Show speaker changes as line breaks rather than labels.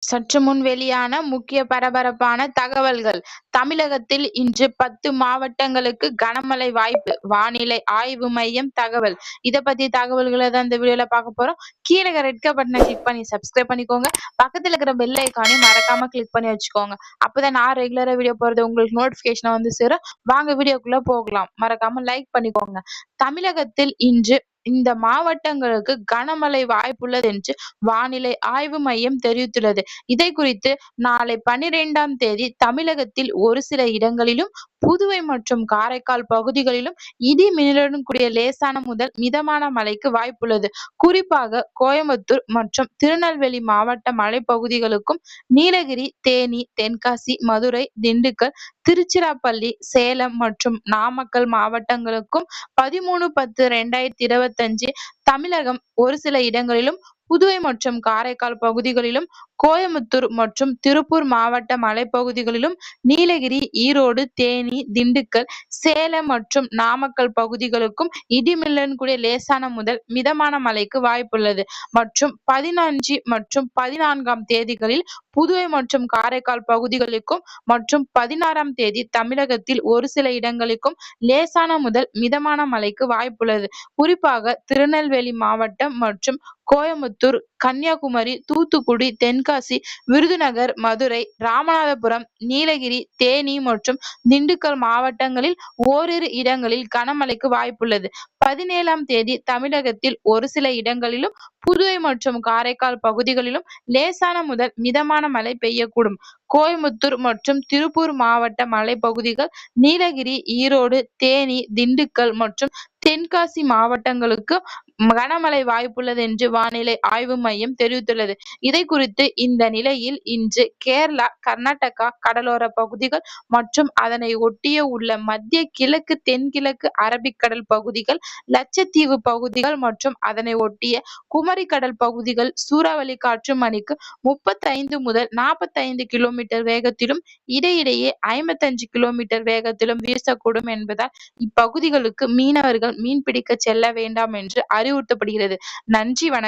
சற்று முன் வெளியான முக்கிய பரபரப்பான தகவல்கள். தமிழகத்தில் இன்று 10 மாவட்டங்களுக்கு கனமழை வாய்ப்பு. வானிலை ஆய்வு மையம் தகவல். இத பத்தி தகவல்களை தான் இந்த வீடியோல பார்க்க போறோம். கீழ இருக்க ரெட் கலர் பட்டனை கிளிக் பண்ணி சப்ஸ்கிரைப் பண்ணிக்கோங்க. பக்கத்துல இருக்கிற பெல் ஐகானையும் மறக்காம கிளிக் பண்ணி வச்சுக்கோங்க. அப்பதான் நான் ரெகுலரா வீடியோ போறது உங்களுக்கு நோட்டிபிகேஷன் வந்து சேரும். வாங்க வீடியோக்குள்ள போகலாம். மறக்காம லைக் பண்ணிக்கோங்க. தமிழகத்தில் இன்று இந்த மாவட்டங்களுக்கு கனமழை வாய்ப்புள்ளது என்று வானிலை ஆய்வு மையம் தெரிவித்துள்ளது. இதை குறித்து நாளை 12ஆம் தேதி தமிழகத்தில் ஒரு சில இடங்களிலும், புதுவை மற்றும் காரைக்கால் பகுதிகளிலும் இடி மின்னலுடன் கூடிய லேசான முதல் மிதமான மழைக்கு வாய்ப்புள்ளது. குறிப்பாக கோயம்புத்தூர் மற்றும் திருநெல்வேலி மாவட்ட மலைப்பகுதிகளுக்கும், நீலகிரி, தேனி, தென்காசி, மதுரை, திண்டுக்கல், திருச்சிராப்பள்ளி, சேலம் மற்றும் நாமக்கல் மாவட்டங்களுக்கும் 13/10/2025 தமிழகம் ஒரு சில இடங்களிலும், புதுவை மற்றும் காரைக்கால் பகுதிகளிலும், கோயம்புத்தூர் மற்றும் திருப்பூர் மாவட்ட மலைப்பகுதிகளிலும், நீலகிரி, ஈரோடு, தேனி, திண்டுக்கல், சேலம் மற்றும் நாமக்கல் பகுதிகளுக்கும் இடிமின்னலுடன் கூடிய லேசான முதல் மிதமான மழைக்கு வாய்ப்புள்ளது. மற்றும் 15 மற்றும் 14ஆம் தேதிகளில் புதுவை மற்றும் காரைக்கால் பகுதிகளுக்கும் மற்றும் 16ஆம் தேதி தமிழகத்தில் ஒரு சில இடங்களுக்கும் லேசான முதல் மிதமான மழைக்கு வாய்ப்புள்ளது. குறிப்பாக திருநெல்வேலி மாவட்டம் மற்றும் கோயம்புத்தூர், கன்னியாகுமரி, தூத்துக்குடி, தென்காசி, விருதுநகர், மதுரை, ராமநாதபுரம், நீலகிரி, தேனி மற்றும் திண்டுக்கல் மாவட்டங்களில் ஓரிரு இடங்களில் கனமழைக்கு வாய்ப்புள்ளது. 17ஆம் தேதி தமிழகத்தில் ஒரு சில இடங்களிலும், புதுவை மற்றும் காரைக்கால் பகுதிகளிலும் லேசான முதல் மிதமான மழை பெய்யக்கூடும். கோயம்புத்தூர் மற்றும் திருப்பூர் மாவட்ட மலைப்பகுதிகள், நீலகிரி, ஈரோடு, தேனி, திண்டுக்கல் மற்றும் தென்காசி மாவட்டங்களுக்கு கனமழை வாய்ப்புள்ளது என்று வானிலை ஆய்வு மையம் தெரிவித்துள்ளது. இதை குறித்து இந்த நிலையில் இன்று கேரளா, கர்நாடகா கடலோர பகுதிகள் மற்றும் அதனை ஒட்டிய உள்ள மத்திய கிழக்கு, தென்கிழக்கு அரபிக்கடல் பகுதிகள், லட்சத்தீவு பகுதிகள் மற்றும் அதனை ஒட்டிய குமரிக்கடல் பகுதிகள் சூறாவளி காற்று மணிக்கு 35 முதல் 45 கிலோமீட்டர் வேகத்திலும், இடையிடையே 55 கிலோமீட்டர் வேகத்திலும் வீசக்கூடும் என்பதால் இப்பகுதிகளுக்கு மீனவர்கள் மீன்பிடிக்க செல்ல வேண்டாம் என்று அறிவுறுத்தப்படுகிறது. நன்றி, வணக்கம்.